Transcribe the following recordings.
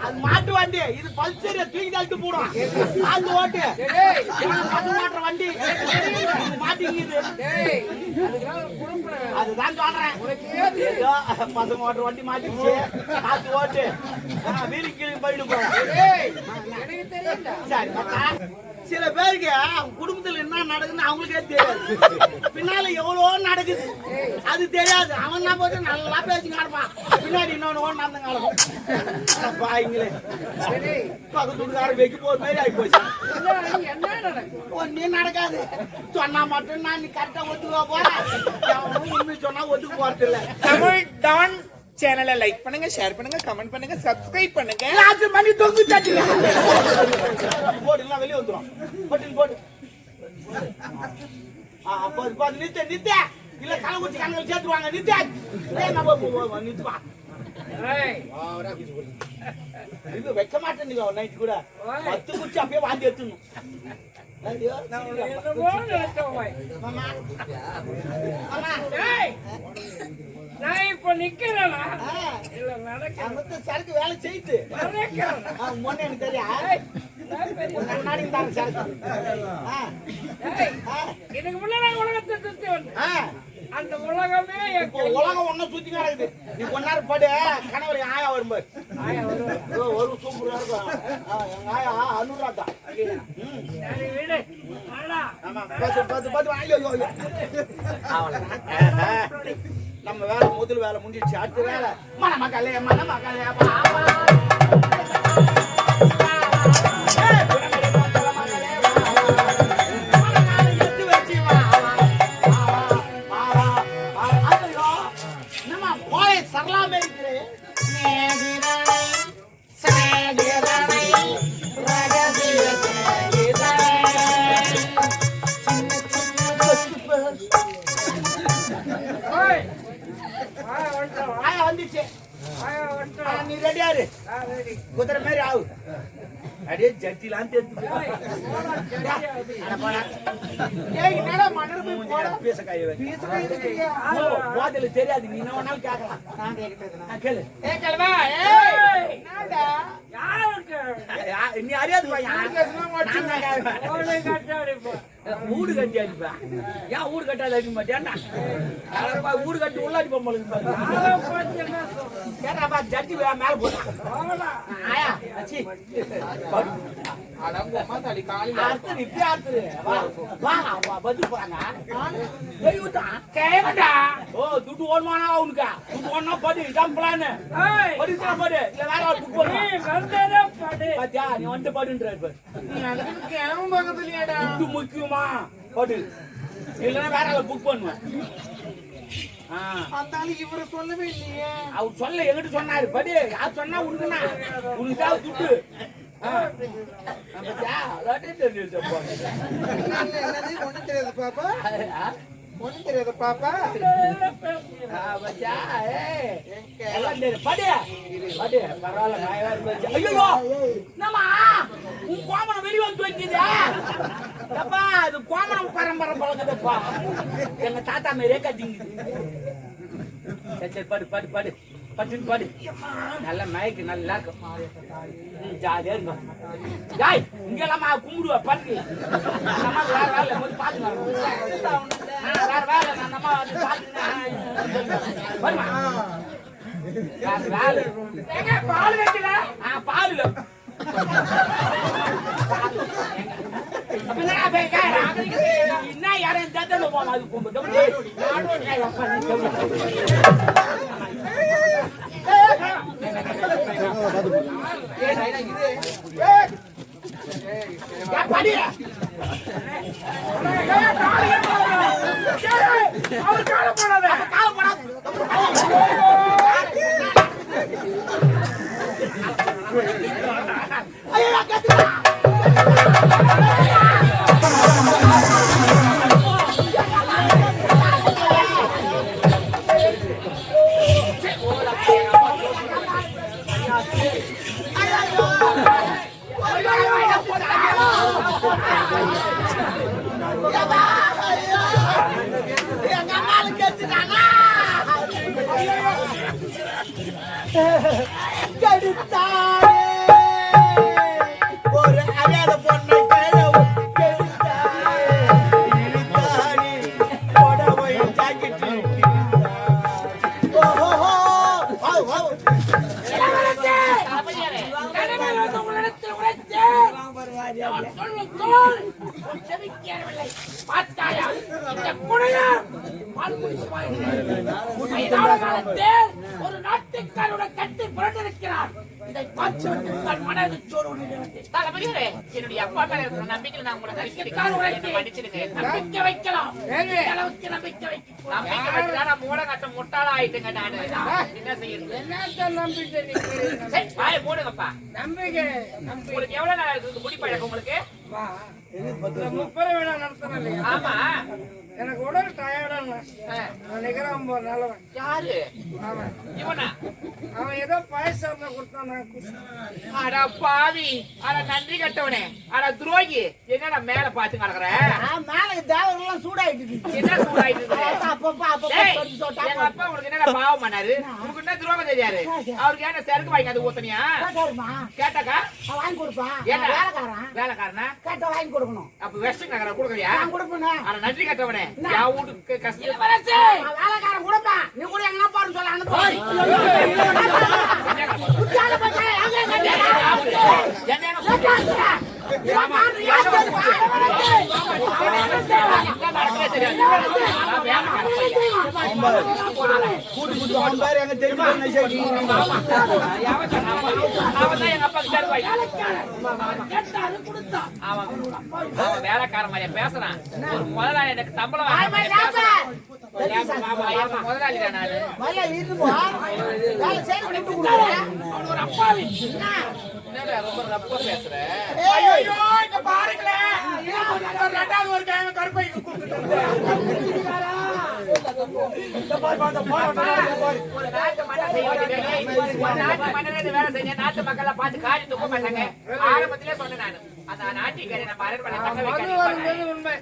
அது மாட்டு வண்டி, இது பல்சர் தூக்கி தள்ளிட்டு போடும். அந்த ஓட்டு பசு மாட்டுற வண்டி மாட்டிங்குது. அதுதான் சொல்றேன், ஏதோ பசு மாட்டுற வண்டி மாட்டிச்சு. காசு ஓட்டு வீலி கீழே போயிட்டு போறேன். சரி, சில பேருக்கு அவங்க குடும்பத்துல என்ன நடக்குதுன்னு அவங்களுக்கே தெரியாது. பின்னால எவ்வளோ நடக்குது அது தெரியாது. அவன் என்ன போது நல்லா பேசி காடுப்பான், பின்னாடி இன்னொன்னு நடந்து காடும். பாய்ங்களே, பக்கத்து வீட்டுக்காரன் வைக்க போற மாதிரி ஆகி போச்சு. ஒன்னே நடக்காது. சொன்னா மட்டும் நான் நீ கரெக்டா ஒத்துக்கா போற, உண்மை சொன்னா ஒத்துக்க போறது இல்ல. தமிழ் டான் சேனலை லைக் பண்ணுங்க, ஷேர் பண்ணுங்க, கமெண்ட் பண்ணுங்க, சப்ஸ்கிரைப் பண்ணுங்க. ராஜு மணி தொங்கு தட்டுங்க போடு, எல்லாம் வெளியே வந்துரும். போட்டு போட்டு போது நித்த நித்த இல்ல கலை குச்சி கணக்கில் சேர்த்துருவாங்க. நித்த நித்துவா இது வைக்க மாட்டேன். நைட்டு கூட 10 குச்சி அப்படியே வாந்தி எடுத்துணும். நான் இப்ப நிக்கிறேனா இல்ல நடக்க சரக்கு வேலை செய்து முன்ன எனக்கு தெரியும். இதுக்கு முன்னாடி உலகத்தை சுத்தி வந்தேன். அந்த உலகமே உலகம் ஒன்னும் சுத்தி நடக்குது. நீ கொண்டாரு படு, கனவுல ஆயா வரும்போது ஒரு சூப்பரா இருக்கும். எங்க ஆயா 100 ரூபா தான். வீடு நம்ம வேலை முதல் வேலை முடிஞ்சிடுச்சு. அடுத்த வேலை மணமக்களே மணமக்களே சரலாமே இருக்குது. வந்துச்சு, நீ ரெடியாரு குதிரை மாதிரி ஆகு. அப்படியே ஜட்டிலாம் போதில தெரியாது. நீ என்ன வேணாலும் கேட்கலாம். கேளு நீ அறியாது ஊடு கட்டி அடிப்பா. ஏன் ஊடு கட்டாது அடிக்க மாட்டேன்? ஊடு கட்டி உள்ள அடிப்பா கேட்டாப்பா. ஜட்டி மேல போட்டான். துட்டு ஓடுமானா அவனுக்கா? துட்டு ஓடனா படி, இதான் பிளான். படிக்கலாம் படி, இல்ல வேற ஆள் புக் பண்ணு. பாத்தியா, நீ வந்து படுன்ற துட்டு முக்கியமா படு, இல்லன்னா வேற ஆள் புக் பண்ணுவேன். இவரு சொல்லவே இல்லையே. அவர் சொல்ல எங்கிட்ட சொன்னாரு. படி, யார் சொன்னா உனக்குன்னா உனக்கு தான் துட்டு. ஒண்ணு தெரியாது பாப்பா. கோமணம் வெளியே வந்து வைக்குதப்பா. அது கோமணம் பரம்பரை பழகுதப்பா. எங்க தாத்தா மாரியே கட்டிங்குது. சரி படு படு படு பட்டுன்னு பாடு. நல்ல மயக்கு நல்லா இருக்கும், ஜாலியா இருக்கும். ஜாய் இங்கெல்லாம் கும்பிடுவா பட்டு. வேற வேலை போய் பாத்துக்கலாம். வேற வேலை நம்ம வருமா? வேலை பால் வைக்கல. பால் என்ன யாரும் தத்தல போமா. அது கும்பிட்டு கெடுத்தானே ஒரு அறியாத பொண்ணை கெடுத்தானே இழுத்தானே புடவை ஜாக்கெட் ஓஹோ ஒரு நாட்டுக்காரோட கட்டி புரண்டிருக்கிறார். இதை பார்த்து மனது சோறு தலைமையிலே என்னுடைய அப்பா மேல இருக்கிற நம்பிக்கையில நான் உங்களை மன்னிச்சிடுங்க. நம்பிக்கை வைக்கலாம். அளவுக்கு நம்பிக்கை வைக்கலாம். நம்பிக்கை வச்சுதான் நான் மூடகட்ட முட்டாளா ஆயிட்டுங்க நானு. என்ன செய்யறது? என்னத்த நம்பிக்கை நிக்கிறீங்க? சரி, வாயை மூடுங்கப்பா. நம்பிக்கை உங்களுக்கு எவ்வளவு நாள் இருக்கு முடி பழக்கம் உங்களுக்கு? 30 விழா நடத்தணும் இல்லையா? ஆமா. எனக்கு உடல் டயர்டா நான் நிக்கிறேன் நல்லவன். யாரு அவன் இவனா? அவன் ஏதோ பாயசம் கொடுத்தான். அட பாவி, அட நன்றி கட்டவனே, அட துரோகி, என்னடா மேல பாத்து கிடக்குற? மேல தேவரெல்லாம் சூடாயிட்டு என்ன சூடாயிட்டு? அப்பப்ப எங்க அப்பா உனக்கு என்னடா பாவம் பண்ணாரு? உனக்கு என்ன துரோகம் தெரியாது? அவருக்கு ஏன்னா சரக்கு வாங்கி அது ஊத்தனியா? கேட்டாக்கா வாங்கி கொடுப்பான் ஏண்டா? வேலைக்காரன் வேலைக்காரனா? கேட்ட வாங்கி கொடுக்கணும். அப்ப வெஸ்ட் நகர கொடுக்கறியா? நான் கொடுப்பேன். அட நன்றி கட்டவனே, யா வீட்டுக்கு கஷ்டம் வேலைக்காரன் கொடுப்பேன். நீ கூட எங்க பாருன்னு சொல்ல அனுப்பு. வேலைக்கார மாதிரியா பேசுறான். ஒரு முதலாளி எனக்கு சம்பளம் முதலாளி தான் நானு. ஒரு அப்பாவி என்னடா ரொம்ப ரப்பா பேசுற? ஐயோ இங்க பாருங்களேன். ரெண்டாவது ஒரு கேங்க கருப்பை ஒரு நாட்டு மன்னர் செய்ய வேண்டிய வேலை, ஒரு நாட்டு மன்னரே வேலை செஞ்ச நாட்டு மக்களை பார்த்து காரி துப்ப மாட்டாங்க. ஆரம்பத்திலே சொன்னேன் நானு. அந்த நாட்டிக்காரி நம்ம அரண்மனை தங்க வைக்க உண்மை.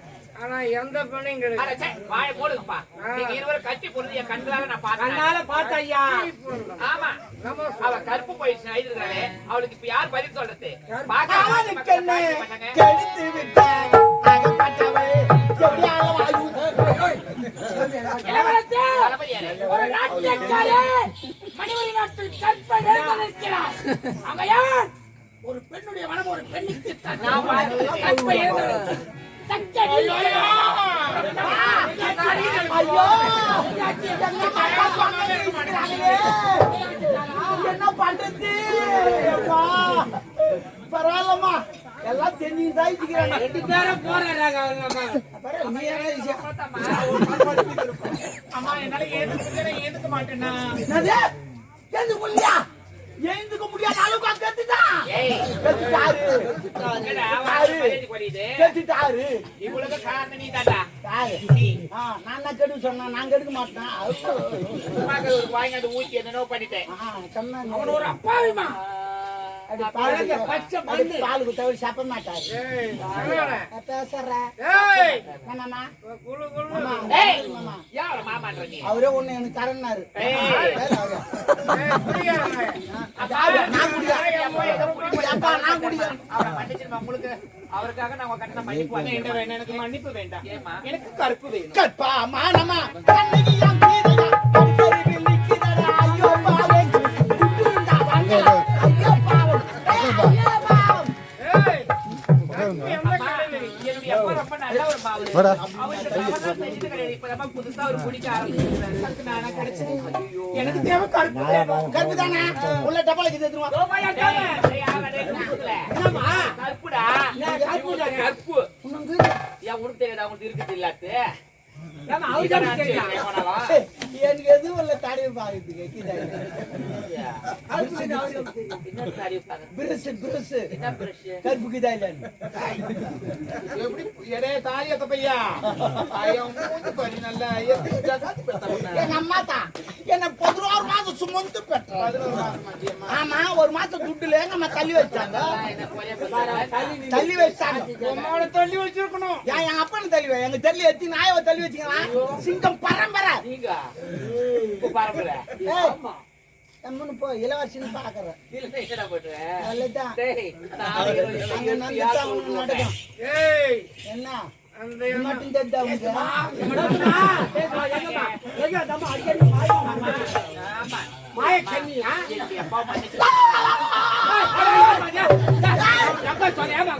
ஆனா எந்த பெண்ணையும் கிடையாது. வாய போடுங்கப்பா. நீங்க இருவரும் கட்டி பொருள் என் கண்களால நான் பார்த்தேன். ஆமா, அவ கருப்பு போயிடுச்சு எழுதுறாளே, அவளுக்கு இப்ப யார் பதில் சொல்றது? கெடுத்து விட்டான் ஒரு நாட்டுக்காரே மணிவரி நாட்டில் கற்பை நிற்கிறார். அவையார் ஒரு பெண்ணுடைய மனம் ஒரு பெண்ணுக்கு கற்பை என்ன பண்றது? பரவாயில்லம்மா, எல்லாம் தெரிஞ்சுதான் 2 பேரும் போறாங்க. அம்மா என்னால ஏதுக்க மாட்டேன்னா எழுந்துக்க முடியாத அளவுக்கு கத்துட்டாரு. இவ்வளவு காரணம் நீ தாண்டா. நான் கெடுக்க சொன்னா நான் கெடுக்க மாட்டேன். ஒரு வாங்கி ஊத்தி என்னோ பண்ணிட்டேன். அவன் ஒரு அப்பாவிமா. பாலுக்கு தவிர சாப்பிட மாட்டாரு. அவரே ஒண்ணு எனக்கு தரனாரு. அவருக்காக நாங்க கட்டின மன்னிப்பு எனக்கு மன்னிப்பு வேண்டாம். எனக்கு கருப்பு வேணும். கற்பா மானமா புதுசா ஒரு குடிக்க ஆரம்பிச்சிருக்காரு. எனக்கு தேவை கருப்பு தானே உள்ள டப்பாலுக்கு கருப்புடா கருப்பு ஏன் உனக்கு தெரியாதா? உங்களுக்கு இருக்குது இல்லாத்து எனக்கு எதுவும் இல்ல. தடவை பாக்குறதுக்கு கருப்புக்குதா இல்ல எங்க அம்மா தான் என்ன 11 மாசம் சுமந்து பெற்றாங்க. ஆமா, ஒரு மாசம் துட்டுல எங்க அம்மா தள்ளி வச்சாங்க. தள்ளி வச்சிருக்கணும். என் அப்பனை தள்ளி வை. எங்க தெரியல எத்தி நாயவை தள்ளி வச்சுக்கலாம். சிங்கம் பரம்பரை. நம்மனு போ இளவரசின்னு பாக்குறேன் இல்ல என்னடா போடுற நல்லதான் டேய் அங்க நடந்துட்டா உனக்கு நடக்கும் ஏய் என்ன அந்த இது மட்டும் தெரிஞ்சா உனக்கு ஆமா மாய கண்ணியா என்னுடைய அப்பா மன்னிச்சு நம்ம சொல்லாம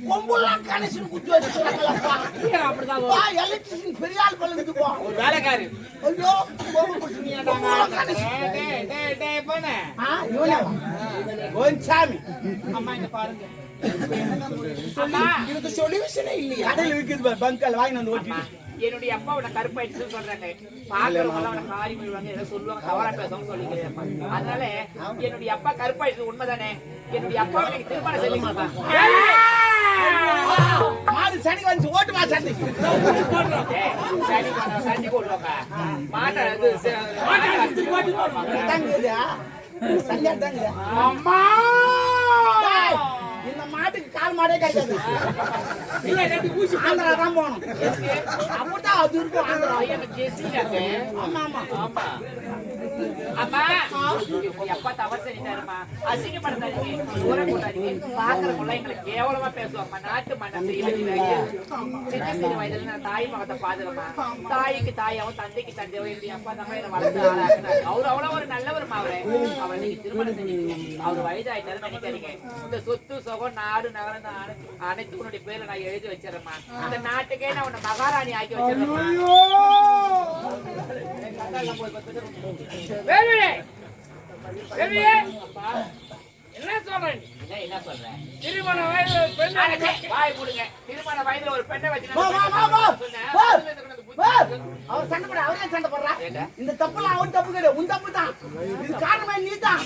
கொம்புலாம் கணேசன் குத்தி வச்சுருக்காங்களப்பா அப்படிதான் எலக்ட்ரிஷியன் பெரிய ஆள் பழகுது போ ஒரு வேலைக்காரி ஐயோ கொம்பு குடிச்சுனியா டேய் போனே சாமி அம்மா இங்க பாருங்க இதுக்கு சொல்யூஷனே இல்லையா கடையில் விற்குது பங்கல் வாங்கி வந்து ஓட்டிட்டு என்னுடைய அப்பா அவனை கருப்பாயிடுச்சுன்னு சொல்றாங்க பாக்குறவங்க அவனை காரி விழுவாங்க ஏதோ சொல்லுவாங்க தவறா பேசுவாங்க சொல்லிக்கிறேன் அதனால என்னுடைய அப்பா கருப்பாயிடுச்சு உண்மைதானே என்னுடைய அப்பா எனக்கு திருமணம் செய்ய மாட்டான் மாடு சனி வந்து ஓட்டுமா சண்டைக்கு சண்டி போடுவாங்க மாட்டை அது தாங்குதா சண்டையா தாங்குதா அம்மா இந்த மாட்டுக்கு கால் மாடே கிடைக்காது ஆந்திரா தான் போகணும் அப்படிதான் அது இருக்கும் ஆந்திரா எனக்கு ஜெசிங்க ஆமா ஆமா ஆமா அம்மா என் அப்பா தவறு செஞ்சிட்டாருமா அசிங்கப்படுத்தாதீங்க ஊரை போட்டாதீங்க பாக்குறவங்க எங்களை கேவலமா பேசுவாங்க நாட்டு மண்ணை செய்ய சின்ன சிறு வயதுல நான் தாய் மகத்தை பாதுறமா தாய்க்கு தாயாவும் தந்தைக்கு தந்தையாவும் என்னுடைய அப்பா தான் என்ன வளர்த்து ஆளாக்குனாரு அவரு அவ்வளவு ஒரு நல்லவருமா அவரை நீங்க திருமணம் செஞ்சீங்க அவர் வயதாயிட்டாரு நினைக்காதீங்க இந்த சொத்து சுகம் நாடு நகரம் அனைத்து உன்னுடைய பேர்ல நான் எழுதி வச்சிடறேம்மா இந்த நாட்டுக்கே நான் உன்னை மகாராணி ஆக்கி வச்சிடறேன் என்ன சொல்றேன் என்ன சொல்றேன் திருமண வயதுல பெண் வாய் போடுங்க திருமண வயதுல ஒரு பெண்ணை வச்சு வா, வா, வா, வா. அவர் சண்டை போட அவரே சண்டை போடுறா இந்த தப்புலாம் அவன் தப்பு கிடையாது உன் தப்பு தான் இது காரணமே நீ தான்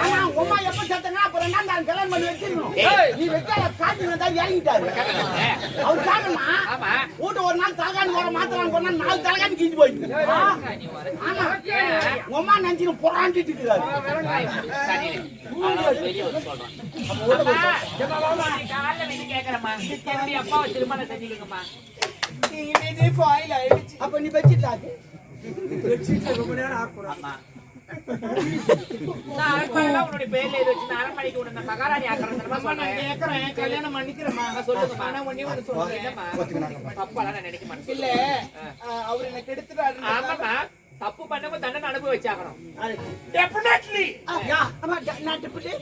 ஆனா உமா எப்ப சத்தனா அப்புறம் என்ன நான் கல்யாணம் பண்ணி வச்சிருக்கணும் நீ வைக்காத காட்சி தான் இறங்கிட்டாரு அவர் காரணமா ஆமா வீட்டு ஒரு நாள் தலகாணி வர மாத்திரம் போனா 4 தலகாணி கீச்சு போயிட்டு ஆமா உமா நஞ்சின்னு புறாண்டிட்டு இருக்கிறாரு வெளியே வந்து சொல்றேன் காலைல வந்து கேக்குறேம்மா என்னுடைய அப்பாவை திருமணம் செஞ்சுக்கங்கம்மா அப்ப நீ வச்சிடலாது ஆமா நான் அரண்மனைலாம் உன்னுடைய பேர்ல இது வச்சு நான் அரண்மனைக்கு உன்னை நான் மகாராணி ஆக்குறேன் சொன்னேன் கேக்குறேன் கல்யாணம் பண்ணிக்கிறேம்மா சொல்லுங்கம்மா ஆனா ஒண்ணே ஒண்ணு சொல்றேன் என்னம்மா தப்பாலாம் நான் நினைக்க மாட்டேன் இல்ல அவர் என்ன கெடுத்துட்டாரு ஆமாம்மா தப்பு பண்ணவங்க தண்டனை அனுபவ வச்சாகணும் டெஃபினெட்லி நாட்டுப்பட்டு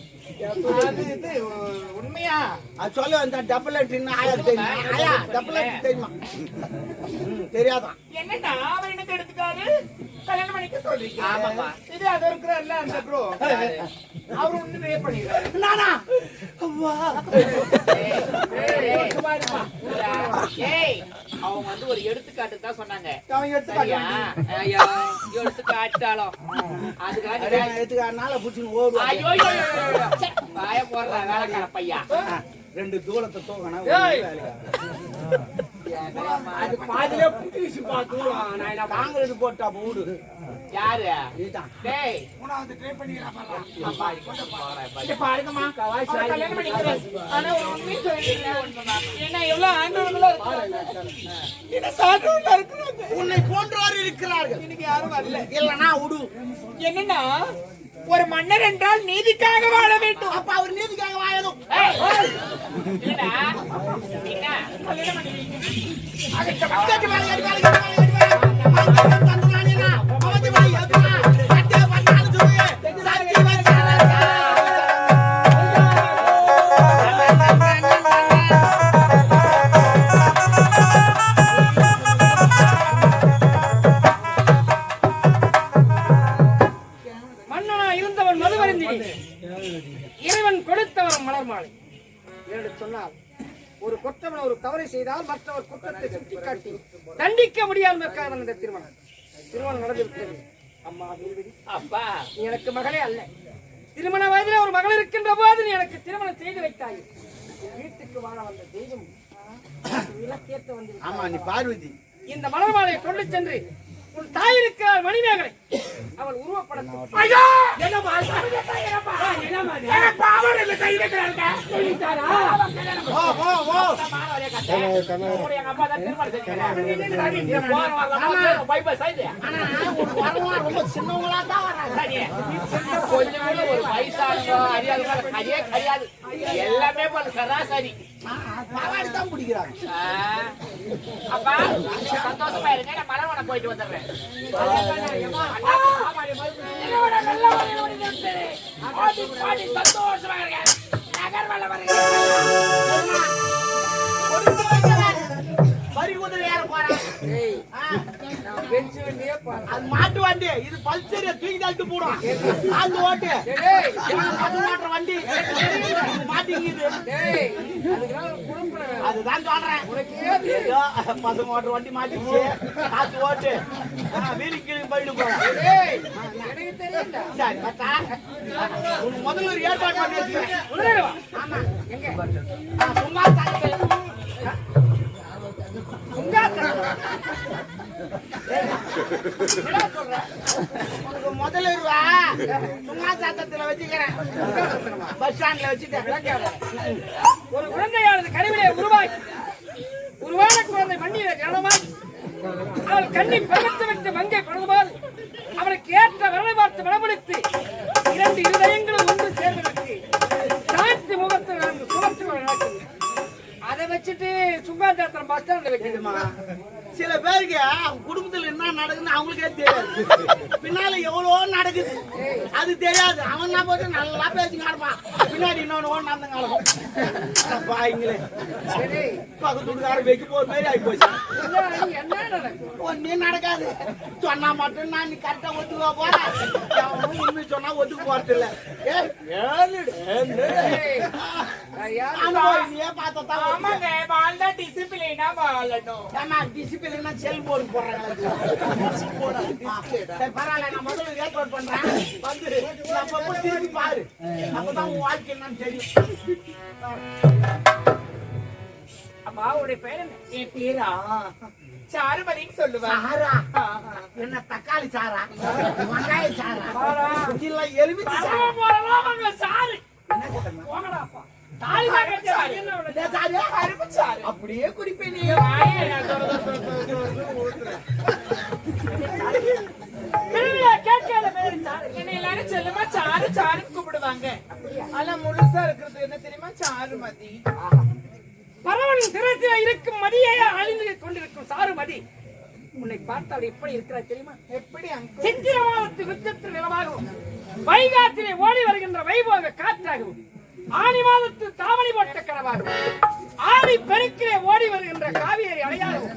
அது இது உண்மையா அது சொல்ல அந்த டபுள் என்ட்ரின்னு ஆயா தெரியுமா ஆயா டபுள் என்ட்ரி தெரியுமா தெரியாதான் என்னடா அவர் என்ன கெடுத்துட்டாரு கல்யாணம் பண்ணிக்க சொல்றீங்க ஆமாம்மா இது அது இருக்கிறல்ல அந்த ப்ரோ அவர் ஒண்ணு ரேப் பண்ணிடுறாரு நானா ஏய் அவங்க வந்து ஒரு எடுத்துக்காட்டு தான் சொன்னாங்க அவன் எடுத்து ஐயா எடுத்துக்காட்டாலும் அதுக்காக எடுத்துக்காரனால புடிச்சுன்னு ஓடுவா ஐயோ வாய போடுற வேலைக்கார பையா 2 தூளத்தை தூக்கணும் அது பாதியில புடிச்சு பாத்துலாம் நான் என்ன காங்கிரஸ் போட்டா போடு யாரு நீதான் டேய் மூணாவது ட்ரை பண்ணிடலாம் இங்க பாருங்கம்மா அவர் கல்யாணம் பண்ணிக்கிறேன் ஆனா ஒரு உண்மை சொல்றீங்க என்ன எவ்வளவு ஆண்டவங்களா என்ன சான்றோர்களா இருக்கிறாங்க உன்னை போன்றோர் இருக்கிறார்கள் இன்னைக்கு யாரும் வரல இல்லனா உடு என்னன்னா ஒரு மன்னர் என்றால் நீதிக்காக வாழ வேண்டும் அப்ப அவர் நீதிக்காக வாயதும் இல்லடா என்ன கல்யாணம் பண்ணுவீங்க கட்டி மேல ஏறி மேல தந்துறானேனா அவதி வாய் அதுனா கட்டி பண்ணான்னு சொல்லுங்க சக்தி வச்சாரா மன்னனா இருந்தவன் மதுவருந்தி இறைவன் கொடுத்தவன் மலர் மாலை என்று சொன்னால் ஒரு குற்றவன் ஒரு தவறை செய்தால் மற்றவர் குற்றத்தை சுட்டிக்காட்டி தண்டிக்க முடியாமல் இந்த திருமணம் நடந்திருக்கிறது அம்மா வீழ்விடி அப்பா நீ எனக்கு மகளே அல்ல திருமண வயதிலே ஒரு மகள் இருக்கின்ற போது நீ எனக்கு திருமணம் செய்து வைத்தாய் வீட்டுக்கு வாழ வந்த தெய்வம் விளக்கேற்ற வந்து ஆமா நீ பார்வதி இந்த மலர் மாலையை கொண்டு சென்று உன் தாய் இருக்கிறார் மணிமேகலை அவள் உருவப்படத்தை ஐயோ என்னப்பா என்னப்பா என்னமா என்னப்பா அவர் என்ன கை வைக்கறாங்க சொல்லிட்டாரா எங்க அப்பா தான் திருமணம் செஞ்சாங்க பைபா சைடு ஆனா ஒரு வரவா ரொம்ப சின்னவங்களா தான் வராங்க. கொஞ்சம் கூட ஒரு வயசானோ அறியாத கிடையாது எல்லாமே பண்ண சராசரி பவாடி தான் பிடிக்கிறாங்க. அப்பா சந்தோஷமா இருங்க நான் மலர்வன போயிட்டு வந்துடுறேன் சந்தோஷமா இருங்க நகர்வல வருங்க வரி குதிரை ஏற போறேன். அது மாட்டு வண்டி, இது பல்சர் தூக்கி தள்ளிட்டு போடும். அந்த ஓட்டு அது மாட்டுற வண்டி மாட்டிங்குது. அதுதான் சொல்றேன். ஏதோ பசங்க ஓட்டுற வண்டி மாட்டிச்சு. காத்து ஓட்டு வீடு கீழே போயிட்டு போறேன். சரி பத்தா முதல்ல ஒரு ஏற்பாடு பண்ணி வச்சுக்கிறேன். ஆமா சும்மா முதல்ல சும்மா சாத்தத்துல வச்சுக்கிறேன். பஸ் ஸ்டாண்ட்ல வச்சுட்டேன். ஒரு குழந்தையானது கருவிலே உருவான குழந்தை மண்ணில கனமாய் அவள் கண்ணி பகத்து விட்டு மங்கை படுதுபால் அவளுக்கு ஏற்ற வரலை பார்த்து வளப்படுத்தி 2 இருதயங்களும் ஒன்று சேர்ந்ததற்கு சாட்சி முகத்தில் நடந்து சுமத்து நடக்குது. அதை வச்சுட்டு சுங்காச்சாத்திரம் பஸ் ஸ்டாண்ட்ல வைக்கணுமா? சில பேருக்கு அவங்க குடும்பத்துல என்ன நடக்குதுன்னு அவங்களுக்கே தெரியாது. பின்னால எவ்வளவோ நடக்குது அது தெரியாது. அவன் என்ன போட்டு நல்லா பேசி காணுப்பான். பின்னாடி இன்னொன்னு ஓன் நடந்த காலம் பாய்ங்களே பக்கத்து வீட்டுக்காரர் வைக்க போற மாதிரி ஆகி போச்சு. என்ன நடக்கும்? ஒன்னே நடக்காது. சொன்னா மட்டும் நான் நீ கரெக்டா ஒத்துக்க போற. உண்மை சொன்னா ஒத்துக்க போறது இல்ல. செல்போன் போடுறாங்க. பரவாயில்ல நான் முதல்ல ஏற்பாடு பண்றேன். வந்து நம்ம திரும்பி பாரு. அப்பதான் உன் வாழ்க்கை என்னன்னு தெரியும். அம்மா உடைய பேர் என்ன? என் பேரா சாருமதின்னு சொல்லுவேன். சாரா என்ன தக்காளி சாரா வெங்காய சாரா இல்ல எலுமிச்சை சாரு அப்படியே குடிப்பேன். செல்லுமா சாரு சாருன்னு கூப்பிடுவாங்க. ஆனா முழுசா இருக்கிறது என்ன தெரியுமா? சாருமதி. பரவலின் சிரசில இருக்கும் மதியை அழிந்து கொண்டிருக்கும் சாருமதி உன்னை பார்த்தால் எப்படி இருக்கிறாய் தெரியுமா? எப்படி சித்திர மாதத்து வித்தத்தில் நிலமாகவும் வைகாத்திலே ஓடி வருகின்ற வைபோக காற்றாகவும் ஆனி மாதத்து தாவணி போட்ட கனவாகவும் ஆடி பெருக்கிலே ஓடி வருகின்ற காவிரி அலையாகவும்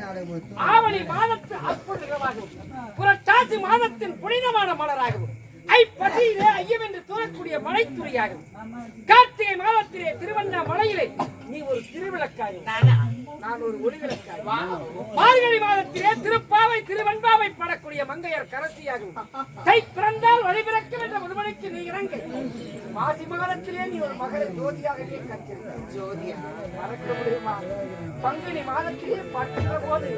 ஆவணி மாதத்து அற்புத நிலமாகவும் புரட்டாசி மாதத்தின் புனிதமான மலராகவும் ஐப்பசியிலே ஐயம் என்று தூரக்கூடிய மலைத்துறையாகவும் கார்த்திகை மாதத்திலே திருவண்ணாமலையிலே நீ ஒரு திருவிளக்காக நான் ஒரு ஒளிவிளக்காக மார்கழி மாதத்திலே திருப்பாவை திருவெண்பாவை பாடக்கூடிய மங்கையர் கரசியாகவும் கை பிறந்தால் வழிபிறக்கும் என்ற முதுமணிக்கு நீ இறங்க மாசி மாதத்திலே நீ ஒரு மகளை ஜோதியாகவே கற்கிறீர்கள். ஜோதியா மறக்க முடியுமா? பங்குனி மாதத்திலே பார்க்கிற போது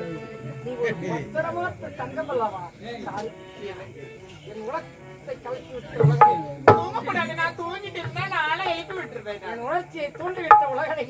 நீ ஒரு பத்திரமாற்ற தங்கம் அல்லவா? என் உலகத்தை கலக்கி விட்டு உலகை நான் தூங்கிட்டு இருந்தா நாளை எழுப்பி விட்டுருவேன். என் உணர்ச்சியை தூண்டிவிட்ட உலகனை